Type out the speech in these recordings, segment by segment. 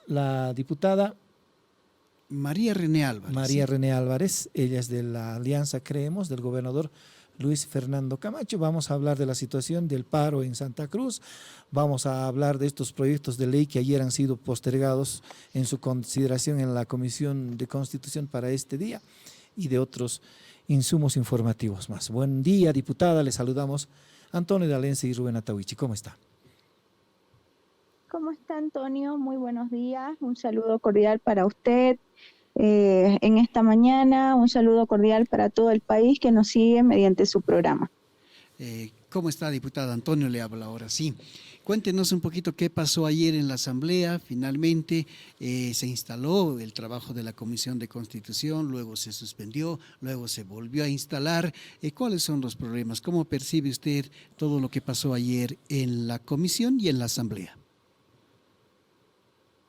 la diputada María René Álvarez. María René Álvarez, ella es de la Alianza Creemos, del gobernador Luis Fernando Camacho. Vamos a hablar de la situación del paro en Santa Cruz, vamos a hablar de estos proyectos de ley que ayer han sido postergados en su consideración en la Comisión de Constitución para este día y de otros insumos informativos más. Buen día, diputada, le saludamos Antonio D'Alense y Rubén Atahuichi. ¿Cómo está? ¿Cómo está, Antonio? Muy buenos días. Un saludo cordial para usted en esta mañana. Un saludo cordial para todo el país que nos sigue mediante su programa. ¿Cómo está, diputada? Antonio le habla ahora sí. Cuéntenos un poquito qué pasó ayer en la Asamblea. Finalmente se instaló el trabajo de la Comisión de Constitución, luego se suspendió, luego se volvió a instalar. ¿Cuáles son los problemas? ¿Cómo percibe usted todo lo que pasó ayer en la Comisión y en la Asamblea?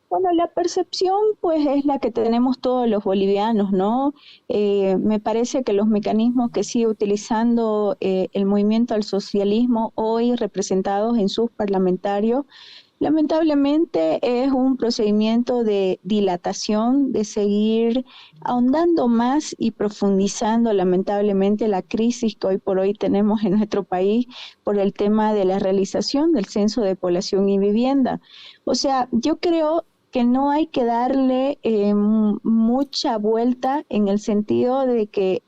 Bueno, la percepción pues es la que tenemos todos los bolivianos, ¿no? Me parece que los mecanismos que sigue utilizando el movimiento al socialismo hoy representados en sus parlamentarios, lamentablemente es un procedimiento de dilatación, de seguir ahondando más y profundizando lamentablemente la crisis que hoy por hoy tenemos en nuestro país por el tema de la realización del censo de población y vivienda. O sea, yo creo que no hay que darle mucha vuelta en el sentido de que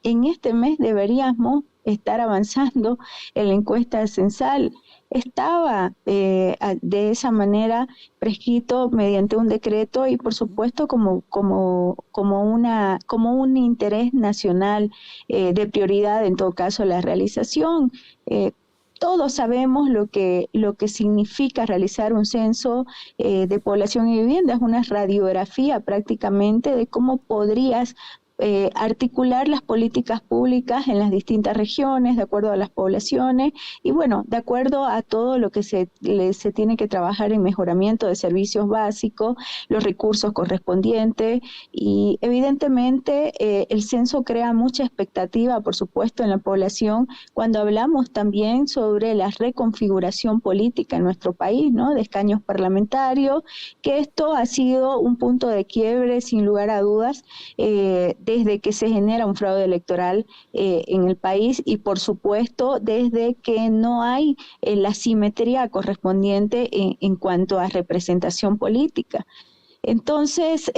en este mes deberíamos estar avanzando en la encuesta censal. Estaba de esa manera prescrito mediante un decreto y por supuesto como un interés nacional de prioridad, en todo caso la realización. Todos sabemos lo que significa realizar un censo de población y vivienda, es una radiografía prácticamente de cómo podrías articular las políticas públicas en las distintas regiones, de acuerdo a las poblaciones, y bueno, de acuerdo a todo lo que se tiene que trabajar en mejoramiento de servicios básicos, los recursos correspondientes, y evidentemente el censo crea mucha expectativa, por supuesto, en la población, cuando hablamos también sobre la reconfiguración política en nuestro país, ¿no? De escaños parlamentarios, que esto ha sido un punto de quiebre, sin lugar a dudas, desde que se genera un fraude electoral en el país y por supuesto desde que no hay la simetría correspondiente en cuanto a representación política. Entonces,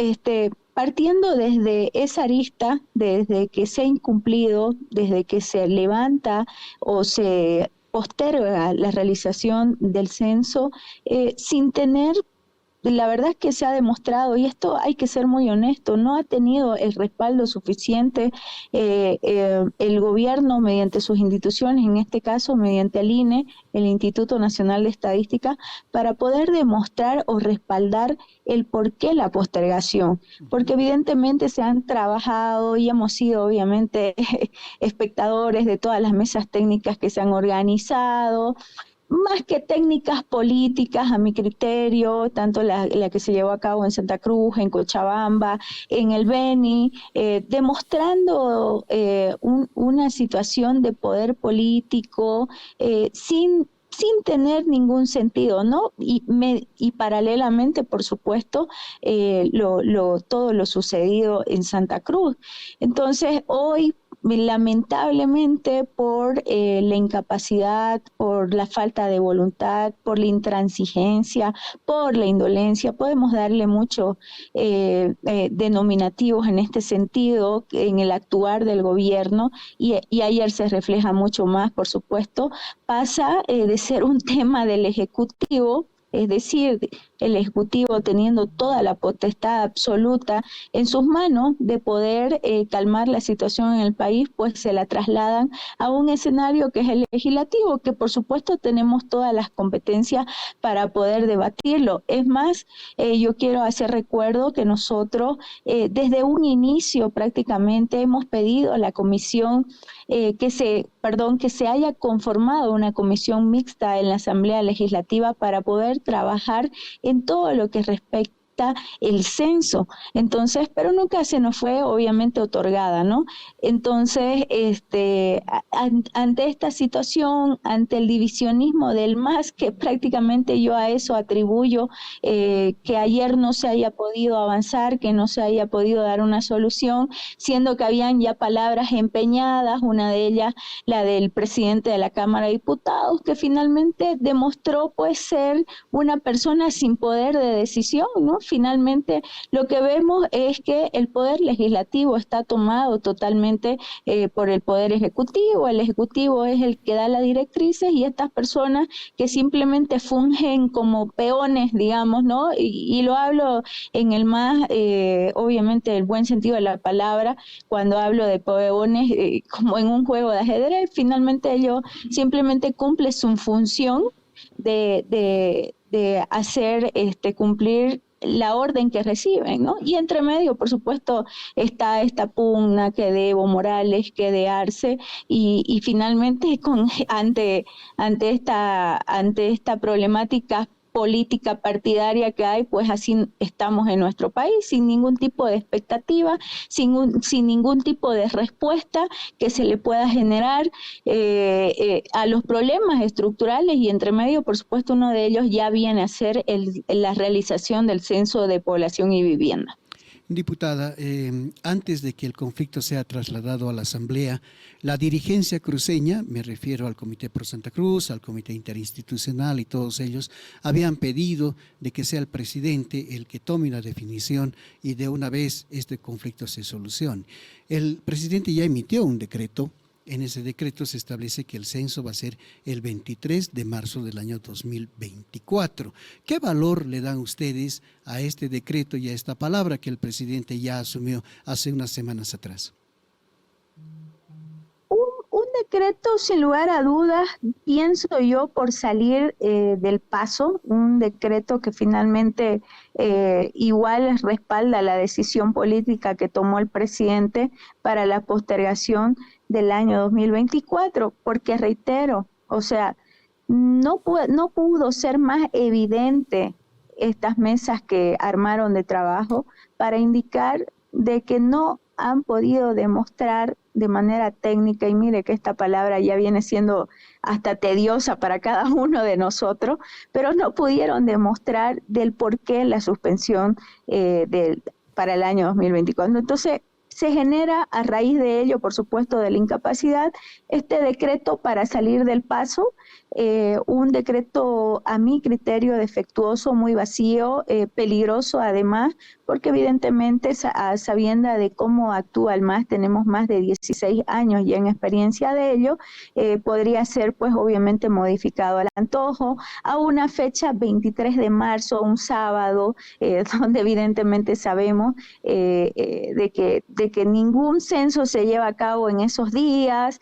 partiendo desde esa arista, desde que se ha incumplido, desde que se levanta o se posterga la realización del censo, sin tener. La verdad es que se ha demostrado, y esto hay que ser muy honesto, no ha tenido el respaldo suficiente el gobierno mediante sus instituciones, en este caso mediante el INE, el Instituto Nacional de Estadística, para poder demostrar o respaldar el por qué la postergación, porque evidentemente se han trabajado y hemos sido obviamente espectadores de todas las mesas técnicas que se han organizado, más que técnicas políticas, a mi criterio, tanto la que se llevó a cabo en Santa Cruz, en Cochabamba, en el Beni, demostrando una situación de poder político sin tener ningún sentido, ¿no? Y paralelamente, por supuesto, todo lo sucedido en Santa Cruz. Entonces, hoy, lamentablemente por la incapacidad, por la falta de voluntad, por la intransigencia, por la indolencia, podemos darle muchos denominativos en este sentido, en el actuar del gobierno, y ayer se refleja mucho más, por supuesto, pasa de ser un tema del Ejecutivo, es decir, el Ejecutivo teniendo toda la potestad absoluta en sus manos de poder calmar la situación en el país, pues se la trasladan a un escenario que es el legislativo, que por supuesto tenemos todas las competencias para poder debatirlo. Es más, yo quiero hacer recuerdo que nosotros desde un inicio prácticamente hemos pedido a la comisión que se haya conformado una comisión mixta en la Asamblea Legislativa para poder trabajar en todo lo que afecta el censo. Entonces, pero nunca se nos fue obviamente otorgada, ¿no? Entonces, ante esta situación, ante el divisionismo del MAS, que prácticamente yo a eso atribuyo que ayer no se haya podido avanzar, que no se haya podido dar una solución, siendo que habían ya palabras empeñadas, una de ellas la del presidente de la Cámara de Diputados, que finalmente demostró pues ser una persona sin poder de decisión, ¿no? Finalmente lo que vemos es que el poder legislativo está tomado totalmente por el poder ejecutivo. El ejecutivo es el que da las directrices y estas personas que simplemente fungen como peones, digamos, ¿no? Y lo hablo en el más, obviamente, el buen sentido de la palabra, cuando hablo de peones, como en un juego de ajedrez. Finalmente ellos simplemente cumplen su función de hacer cumplir la orden que reciben, ¿no? Y entre medio, por supuesto, está esta pugna que de Evo Morales, que de Arce, y finalmente ante esta problemática política partidaria que hay, pues así estamos en nuestro país, sin ningún tipo de expectativa, sin ningún tipo de respuesta que se le pueda generar a los problemas estructurales, y entre medio, por supuesto, uno de ellos ya viene a ser la realización del censo de población y vivienda. Diputada, antes de que el conflicto sea trasladado a la Asamblea, la dirigencia cruceña, me refiero al Comité Pro Santa Cruz, al Comité Interinstitucional y todos ellos, habían pedido de que sea el presidente el que tome la definición y de una vez este conflicto se solucione. El presidente ya emitió un decreto. En ese decreto se establece que el censo va a ser el 23 de marzo del año 2024. ¿Qué valor le dan ustedes a este decreto y a esta palabra que el presidente ya asumió hace unas semanas atrás? Un decreto, sin lugar a dudas, pienso yo, por salir del paso, un decreto que finalmente igual respalda la decisión política que tomó el presidente para la postergación del año 2024, porque reitero, o sea, no pudo ser más evidente estas mesas que armaron de trabajo para indicar de que no han podido demostrar de manera técnica, y mire que esta palabra ya viene siendo hasta tediosa para cada uno de nosotros, pero no pudieron demostrar del por qué la suspensión para el año 2024. Entonces, se genera a raíz de ello, por supuesto, de la incapacidad, este decreto para salir del paso, un decreto a mi criterio defectuoso, muy vacío, peligroso además, porque evidentemente a sabienda de cómo actúa el MAS, tenemos más de 16 años ya en experiencia de ello, podría ser pues obviamente modificado al antojo a una fecha 23 de marzo, un sábado, donde evidentemente sabemos de que ningún censo se lleva a cabo en esos días,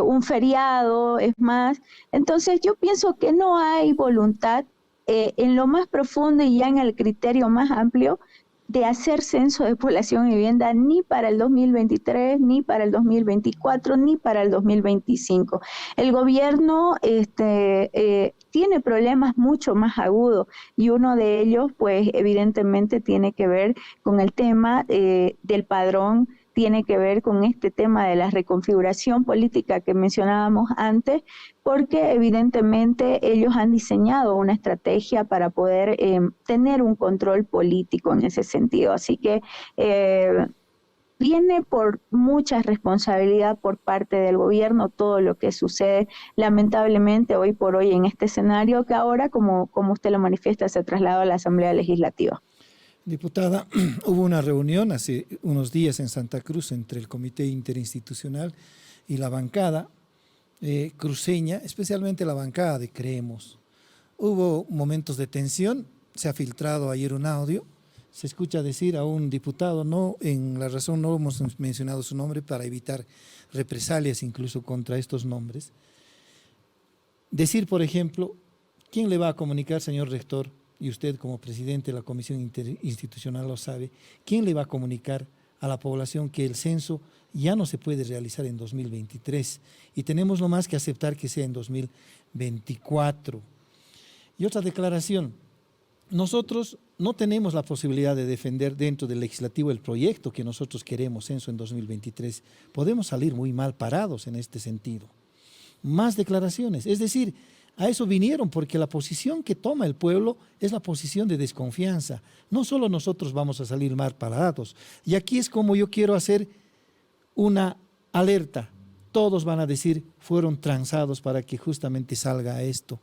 un feriado, es más. Entonces yo pienso que no hay voluntad en lo más profundo y ya en el criterio más amplio de hacer censo de población y vivienda ni para el 2023, ni para el 2024, ni para el 2025. El gobierno tiene problemas mucho más agudos, y uno de ellos, pues evidentemente tiene que ver con el tema del padrón, tiene que ver con este tema de la reconfiguración política que mencionábamos antes, porque evidentemente ellos han diseñado una estrategia para poder tener un control político en ese sentido. Así que viene por mucha responsabilidad por parte del gobierno todo lo que sucede, lamentablemente, hoy por hoy en este escenario que ahora, como usted lo manifiesta, se trasladó a la Asamblea Legislativa. Diputada, hubo una reunión hace unos días en Santa Cruz entre el Comité Interinstitucional y la bancada cruceña, especialmente la bancada de Creemos. Hubo momentos de tensión, se ha filtrado ayer un audio, se escucha decir a un diputado, no, en la razón no hemos mencionado su nombre para evitar represalias incluso contra estos nombres. Decir, por ejemplo, ¿quién le va a comunicar, señor rector? Y usted como presidente de la Comisión Interinstitucional lo sabe, ¿quién le va a comunicar a la población que el censo ya no se puede realizar en 2023 y tenemos lo más que aceptar que sea en 2024? Y otra declaración, nosotros no tenemos la posibilidad de defender dentro del legislativo el proyecto que nosotros queremos, censo en 2023. Podemos salir muy mal parados en este sentido. Más declaraciones, es decir, a eso vinieron porque la posición que toma el pueblo es la posición de desconfianza. No solo nosotros vamos a salir mal parados. Y aquí es como yo quiero hacer una alerta. Todos van a decir, fueron transados para que justamente salga esto.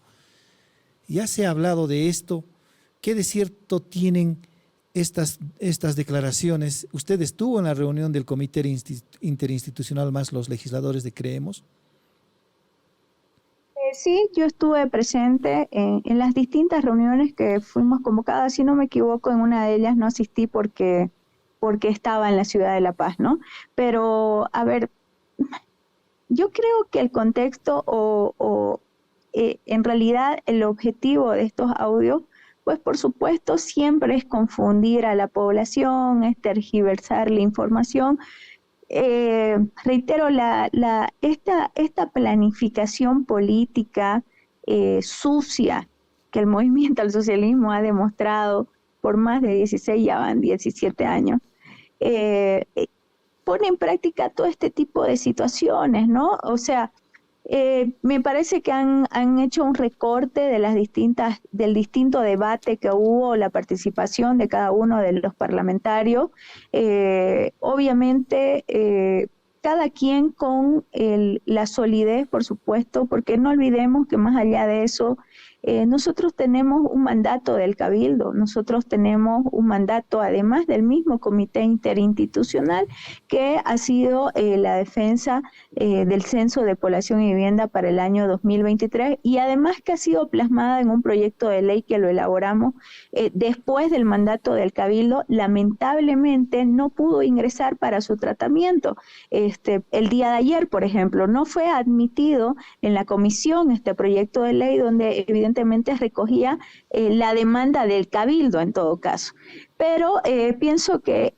Ya se ha hablado de esto. ¿Qué de cierto tienen estas declaraciones? ¿Usted estuvo en la reunión del Comité Interinstitucional más los legisladores de Creemos? Sí, yo estuve presente en las distintas reuniones que fuimos convocadas. Si no me equivoco, en una de ellas no asistí porque estaba en la ciudad de La Paz, ¿no? Pero, a ver, yo creo que el contexto en realidad el objetivo de estos audios, pues por supuesto siempre es confundir a la población, es tergiversar la información. Reitero, esta planificación política sucia que el movimiento al socialismo ha demostrado por más de 16, ya van 17 años, pone en práctica todo este tipo de situaciones, ¿no? O sea, me parece que han hecho un recorte de del distinto debate que hubo, la participación de cada uno de los parlamentarios. Obviamente, cada quien con la solidez, por supuesto, porque no olvidemos que más allá de eso, nosotros tenemos un mandato del Cabildo, nosotros tenemos un mandato además del mismo Comité Interinstitucional que ha sido la defensa del Censo de Población y Vivienda para el año 2023 y además que ha sido plasmada en un proyecto de ley que lo elaboramos después del mandato del Cabildo. Lamentablemente no pudo ingresar para su tratamiento. El día de ayer, por ejemplo, no fue admitido en la comisión este proyecto de ley donde evidentemente recogía la demanda del Cabildo en todo caso. Pero pienso que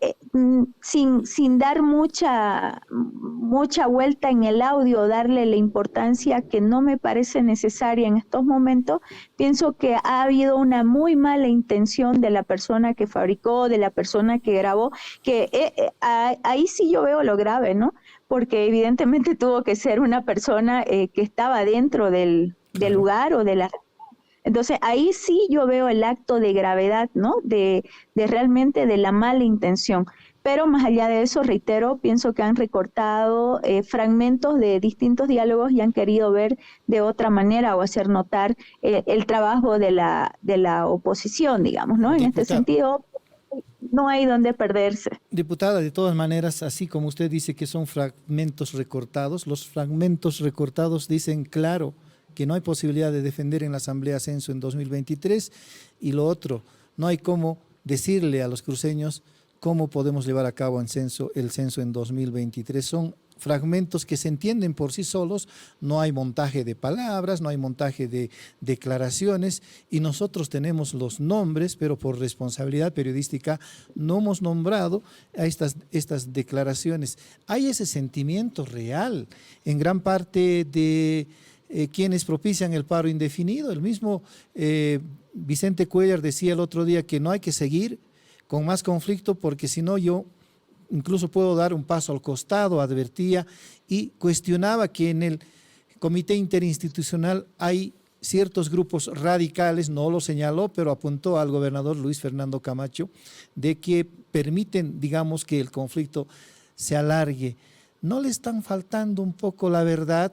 sin dar mucha vuelta en el audio, darle la importancia que no me parece necesaria en estos momentos, pienso que ha habido una muy mala intención de la persona que fabricó, de la persona que grabó, que ahí sí yo veo lo grave, ¿no? Porque evidentemente tuvo que ser una persona que estaba dentro del lugar o de la... Entonces ahí sí yo veo el acto de gravedad, ¿no? De realmente de la mala intención. Pero más allá de eso, reitero, pienso que han recortado fragmentos de distintos diálogos y han querido ver de otra manera o hacer notar el trabajo de la oposición, digamos, ¿no? En este sentido, no hay donde perderse. Diputada, de todas maneras, así como usted dice que son fragmentos recortados, los fragmentos recortados dicen claro que no hay posibilidad de defender en la Asamblea Censo en 2023 y lo otro, no hay cómo decirle a los cruceños cómo podemos llevar a cabo el censo en 2023. Son fragmentos que se entienden por sí solos, no hay montaje de palabras, no hay montaje de declaraciones y nosotros tenemos los nombres, pero por responsabilidad periodística no hemos nombrado a estas declaraciones. Hay ese sentimiento real en gran parte de quienes propician el paro indefinido. El mismo Vicente Cuéllar decía el otro día que no hay que seguir con más conflicto porque si no yo incluso puedo dar un paso al costado, advertía y cuestionaba que en el Comité Interinstitucional hay ciertos grupos radicales, no lo señaló, pero apuntó al gobernador Luis Fernando Camacho, de que permiten, digamos, que el conflicto se alargue. ¿No le están faltando un poco a la verdad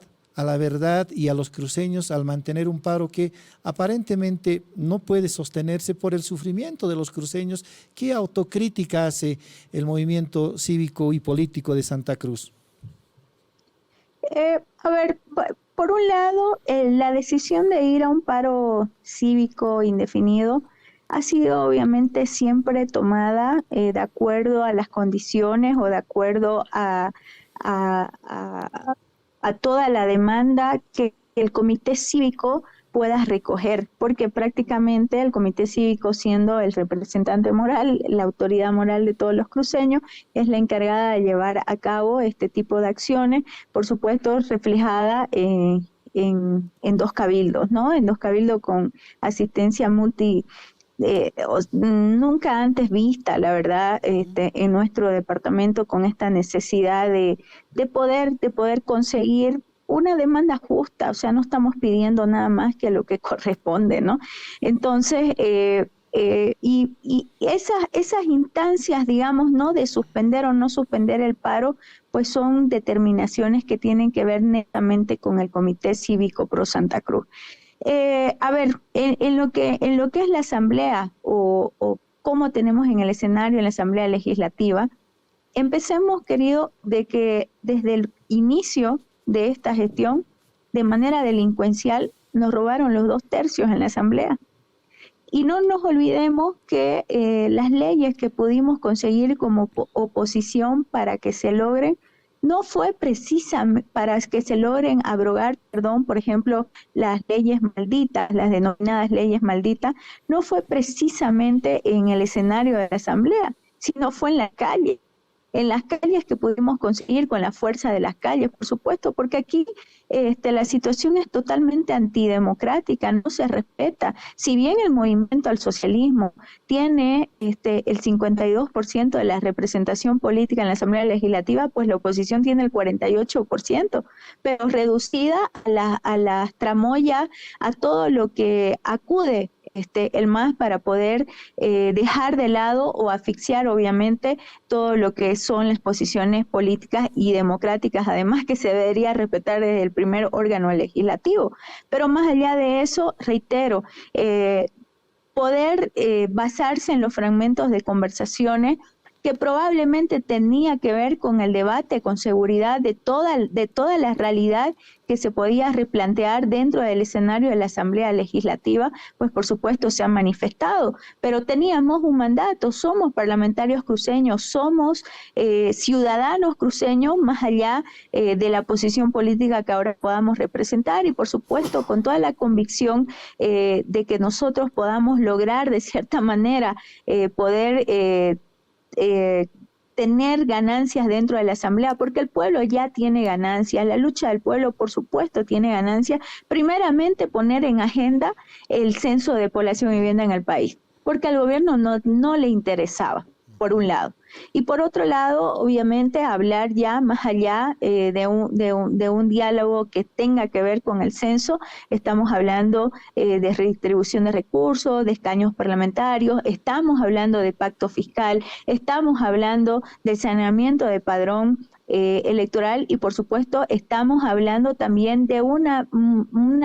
y a los cruceños al mantener un paro que aparentemente no puede sostenerse por el sufrimiento de los cruceños? ¿Qué autocrítica hace el movimiento cívico y político de Santa Cruz? A ver, por un lado, la decisión de ir a un paro cívico indefinido ha sido obviamente siempre tomada de acuerdo a las condiciones o de acuerdo a toda la demanda que el comité cívico pueda recoger, porque prácticamente el comité cívico, siendo el representante moral, la autoridad moral de todos los cruceños, es la encargada de llevar a cabo este tipo de acciones, por supuesto reflejada en dos cabildos, ¿no? En dos cabildos con asistencia nunca antes vista, la verdad, en nuestro departamento con esta necesidad de poder conseguir una demanda justa, o sea, no estamos pidiendo nada más que lo que corresponde, ¿no? Entonces, y esas instancias, digamos, ¿no? De suspender o no suspender el paro, pues son determinaciones que tienen que ver netamente con el Comité Cívico Pro Santa Cruz. A ver, en lo que es la asamblea o cómo tenemos en el escenario en la asamblea legislativa, empecemos, querido, de que desde el inicio de esta gestión, de manera delincuencial, nos robaron los 2/3 en la asamblea. Y no nos olvidemos que las leyes que pudimos conseguir como oposición para que se logren, no fue precisamente para que se logren abrogar, por ejemplo, las leyes malditas, las denominadas leyes malditas, no fue precisamente en el escenario de la asamblea, sino fue en las calles que pudimos conseguir con la fuerza de las calles, por supuesto, porque aquí la situación es totalmente antidemocrática, no se respeta. Si bien el movimiento al socialismo tiene el 52% de la representación política en la Asamblea Legislativa, pues la oposición tiene el 48%, pero reducida a la tramoya, a todo lo que acude el MAS para poder dejar de lado o asfixiar obviamente todo lo que son las posiciones políticas y democráticas, además que se debería respetar desde el primer órgano legislativo. Pero más allá de eso, reitero, poder basarse en los fragmentos de conversaciones que probablemente tenía que ver con el debate, con seguridad de toda la realidad que se podía replantear dentro del escenario de la Asamblea Legislativa, pues por supuesto se han manifestado, pero teníamos un mandato, somos parlamentarios cruceños, somos ciudadanos cruceños, más allá de la posición política que ahora podamos representar, y por supuesto con toda la convicción de que nosotros podamos lograr de cierta manera poder tener ganancias dentro de la asamblea, porque el pueblo ya tiene ganancias, la lucha del pueblo por supuesto tiene ganancias, primeramente poner en agenda el censo de población y vivienda en el país, porque al gobierno no le interesaba, por un lado. Y por otro lado, obviamente, hablar ya más allá de un diálogo que tenga que ver con el censo. Estamos hablando de redistribución de recursos, de escaños parlamentarios, estamos hablando de pacto fiscal, estamos hablando del saneamiento de padrón electoral y por supuesto estamos hablando también de una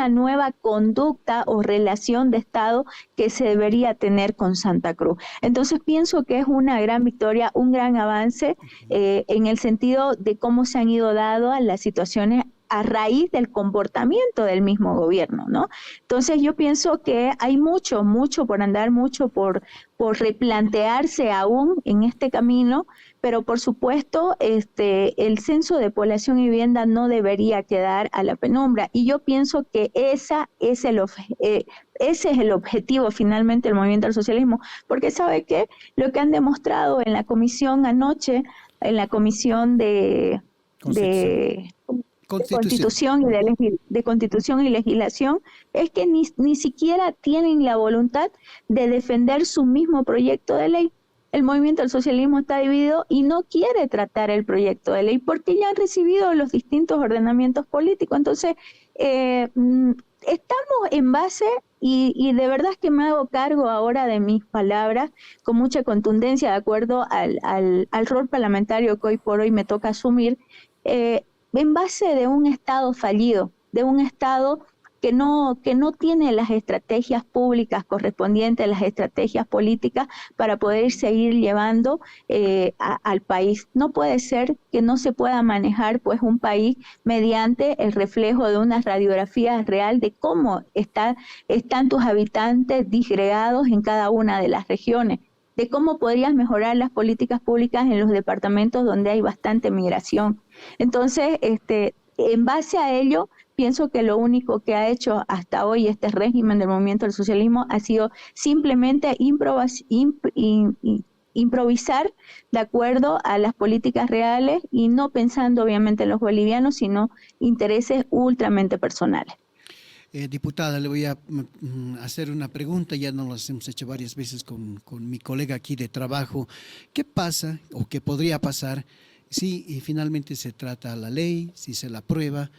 nueva conducta o relación de Estado que se debería tener con Santa Cruz. Entonces pienso que es una gran victoria, un gran avance en el sentido de cómo se han ido dando las situaciones a raíz del comportamiento del mismo gobierno, ¿no? Entonces yo pienso que hay mucho por andar, mucho por replantearse aún en este camino, pero por supuesto el censo de población y vivienda no debería quedar a la penumbra, y yo pienso que ese es el objetivo finalmente del movimiento al socialismo, porque ¿sabe qué? Lo que han demostrado en la comisión anoche, en la comisión de Constitución y Legislación, es que ni siquiera tienen la voluntad de defender su mismo proyecto de ley. El movimiento del socialismo está dividido y no quiere tratar el proyecto de ley porque ya han recibido los distintos ordenamientos políticos. Entonces, estamos en base, y de verdad es que me hago cargo ahora de mis palabras con mucha contundencia, de acuerdo al rol parlamentario que hoy por hoy me toca asumir, en base de un Estado fallido, de un Estado que no tiene las estrategias públicas correspondientes, las estrategias políticas para poder seguir llevando al país. No puede ser que no se pueda manejar pues un país mediante el reflejo de una radiografía real de cómo están tus habitantes disgregados en cada una de las regiones, de cómo podrías mejorar las políticas públicas en los departamentos donde hay bastante migración. Entonces, en base a ello, pienso que lo único que ha hecho hasta hoy este régimen del movimiento del socialismo ha sido simplemente improvisar de acuerdo a las políticas reales y no pensando obviamente en los bolivianos, sino intereses ultramente personales. Diputada, le voy a hacer una pregunta, ya nos las hemos hecho varias veces con mi colega aquí de trabajo. ¿Qué pasa o qué podría pasar si finalmente se trata la ley, si se la aprueba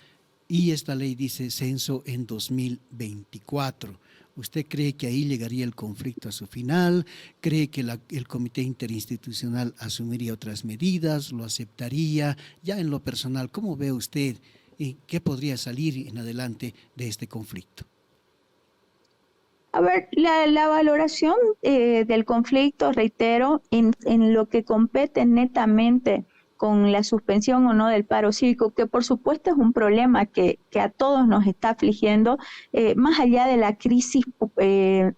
y esta ley dice censo en 2024? ¿Usted cree que ahí llegaría el conflicto a su final? ¿Cree que el comité interinstitucional asumiría otras medidas? ¿Lo aceptaría? Ya en lo personal, ¿cómo ve usted y qué podría salir en adelante de este conflicto? A ver, la valoración del conflicto, reitero, en lo que compete netamente con la suspensión o no del paro cívico, que por supuesto es un problema que a todos nos está afligiendo, más allá de la crisis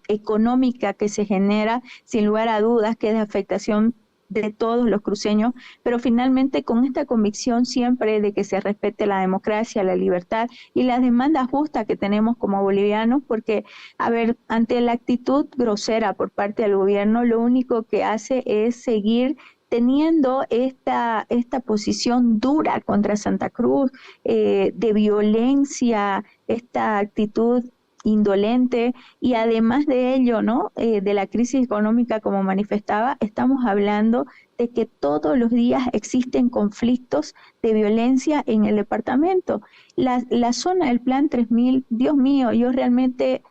económica que se genera, sin lugar a dudas, que es de afectación de todos los cruceños, pero finalmente con esta convicción siempre de que se respete la democracia, la libertad y las demandas justas que tenemos como bolivianos, porque, a ver, ante la actitud grosera por parte del gobierno, lo único que hace es seguir teniendo esta posición dura contra Santa Cruz, de violencia, esta actitud indolente, y además de ello, ¿no? De la crisis económica, como manifestaba, estamos hablando de que todos los días existen conflictos de violencia en el departamento. La zona del Plan 3000, Dios mío, yo realmente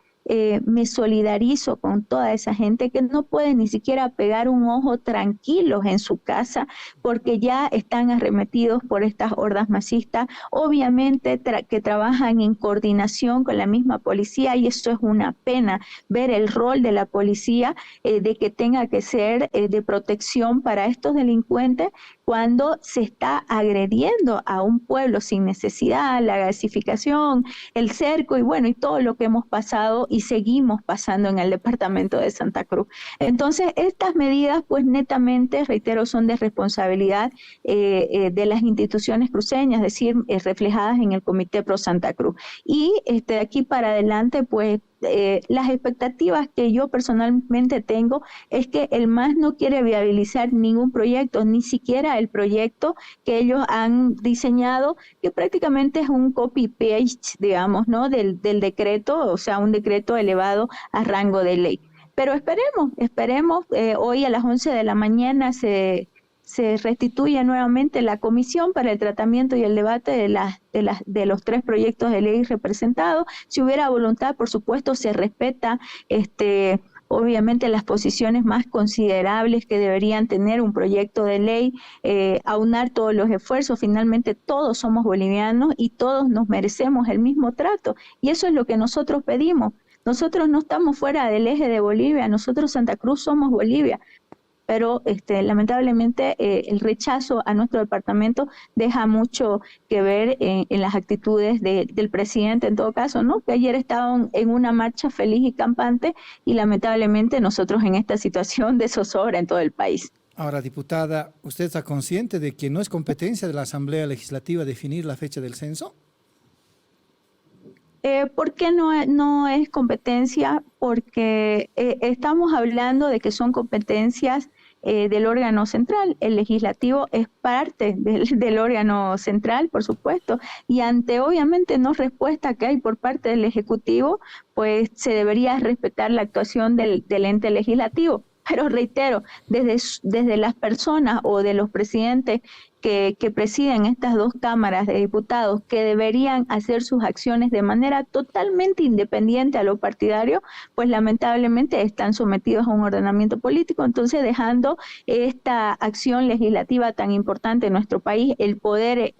me solidarizo con toda esa gente que no puede ni siquiera pegar un ojo tranquilos en su casa porque ya están arremetidos por estas hordas masistas, obviamente que trabajan en coordinación con la misma policía, y eso es una pena ver el rol de la policía, de que tenga que ser de protección para estos delincuentes cuando se está agrediendo a un pueblo sin necesidad, la gasificación, el cerco y bueno, y todo lo que hemos pasado y seguimos pasando en el departamento de Santa Cruz. Entonces, estas medidas, pues netamente, reitero, son de responsabilidad de las instituciones cruceñas, es decir, reflejadas en el Comité Pro Santa Cruz. Y de aquí para adelante, pues, las expectativas que yo personalmente tengo es que el MAS no quiere viabilizar ningún proyecto, ni siquiera el proyecto que ellos han diseñado, que prácticamente es un copy-paste, digamos, ¿no? del decreto, o sea, un decreto elevado a rango de ley. Pero esperemos, hoy a las 11 de la mañana se restituye nuevamente la comisión para el tratamiento y el debate de los 3 proyectos de ley representados. Si hubiera voluntad, por supuesto, se respeta obviamente las posiciones más considerables que deberían tener un proyecto de ley, aunar todos los esfuerzos. Finalmente todos somos bolivianos y todos nos merecemos el mismo trato, y eso es lo que nosotros pedimos. Nosotros no estamos fuera del eje de Bolivia, nosotros Santa Cruz somos Bolivia, pero lamentablemente el rechazo a nuestro departamento deja mucho que ver en las actitudes del presidente, en todo caso, ¿no? Que ayer estaban en una marcha feliz y campante, y lamentablemente nosotros en esta situación de zozobra en todo el país. Ahora, diputada, ¿usted está consciente de que no es competencia de la Asamblea Legislativa definir la fecha del censo? ¿Por qué no es competencia? Porque estamos hablando de que son competencias del órgano central. El legislativo es parte del órgano central, por supuesto, y ante obviamente no respuesta que hay por parte del Ejecutivo, pues se debería respetar la actuación del ente legislativo. Pero reitero, desde las personas o de los presidentes que presiden estas 2 cámaras de diputados, que deberían hacer sus acciones de manera totalmente independiente a lo partidario, pues lamentablemente están sometidos a un ordenamiento político, entonces dejando esta acción legislativa tan importante en nuestro país, el poder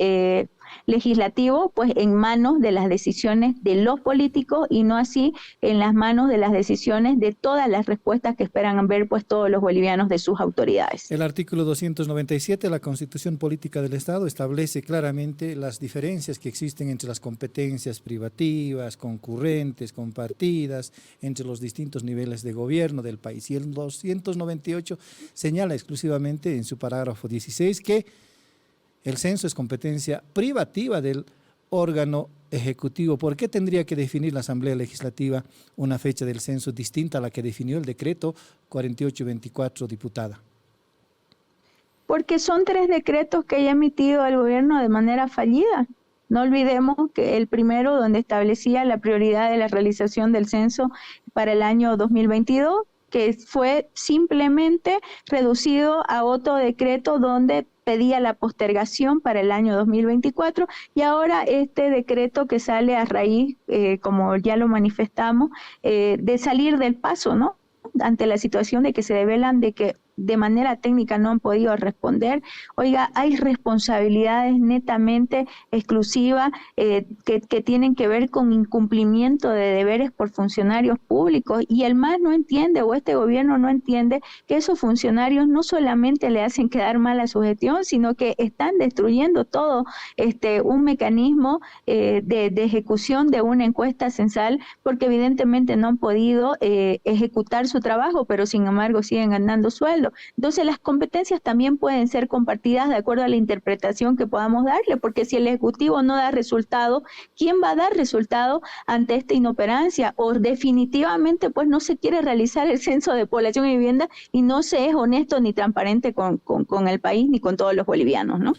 legislativo, pues en manos de las decisiones de los políticos y no así en las manos de las decisiones de todas las respuestas que esperan ver pues todos los bolivianos de sus autoridades. El artículo 297 de la Constitución Política del Estado establece claramente las diferencias que existen entre las competencias privativas, concurrentes, compartidas, entre los distintos niveles de gobierno del país. Y el 298 señala exclusivamente en su parágrafo 16 que el censo es competencia privativa del órgano ejecutivo. ¿Por qué tendría que definir la Asamblea Legislativa una fecha del censo distinta a la que definió el decreto 4824, diputada? Porque son 3 decretos que haya emitido el gobierno de manera fallida. No olvidemos que el primero, donde establecía la prioridad de la realización del censo para el año 2022, que fue simplemente reducido a otro decreto donde pedía la postergación para el año 2024, y ahora este decreto que sale a raíz, como ya lo manifestamos, de salir del paso, ¿no? Ante la situación de que se develan de que de manera técnica no han podido responder. Oiga, hay responsabilidades netamente exclusivas que tienen que ver con incumplimiento de deberes por funcionarios públicos, y el MAS no entiende, o este gobierno no entiende, que esos funcionarios no solamente le hacen quedar mal a su gestión, sino que están destruyendo todo un mecanismo de ejecución de una encuesta censal, porque evidentemente no han podido ejecutar su trabajo, pero sin embargo siguen ganando sueldo. Entonces las competencias también pueden ser compartidas de acuerdo a la interpretación que podamos darle, porque si el Ejecutivo no da resultado, ¿quién va a dar resultado ante esta inoperancia? O definitivamente pues no se quiere realizar el censo de población y vivienda y no se es honesto ni transparente con el país ni con todos los bolivianos, ¿no?